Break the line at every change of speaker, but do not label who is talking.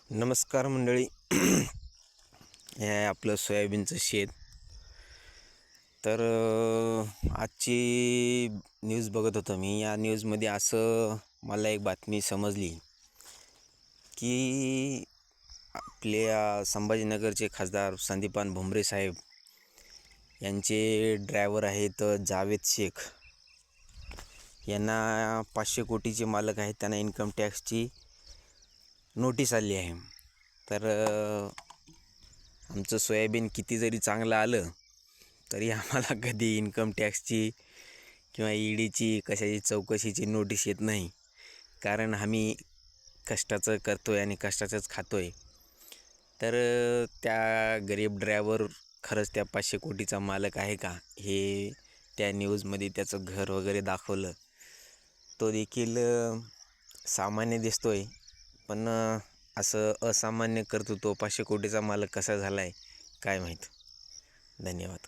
नमस्कार मंडळी. हे आहे आपलं सोयाबीनचं शेत. तर आजची न्यूज बघत होतो मी. या न्यूजमध्ये असं मला एक बातमी समजली की आपल्या संभाजीनगरचे खासदार संदीपान भुमरे साहेब यांचे ड्रायव्हर आहेत जावेद शेख. यांना 500 कोटीचे मालक आहेत. त्यांना इन्कम टॅक्सची नोटीस आली आहे. तर आमचं सोयाबीन किती जरी चांगलं आलं तरी आम्हाला कधी इन्कम टॅक्सची किंवा ईडीची कशाची चौकशीची नोटीस येत नाही. कारण आम्ही कष्टाचं करतो आहे आणि कष्टाचंच खातो आहे. तर त्या गरीब ड्रायव्हर खरंच त्या 500 कोटीचा मालक आहे का, हे त्या न्यूजमध्ये त्याचं घर वगैरे दाखवलं. तो देखील सामान्य दिसतो आहे, पण असं असामान्य कर्तृत्व 500 कोटीचा मालक कसा झाला आहे काय माहीत. धन्यवाद.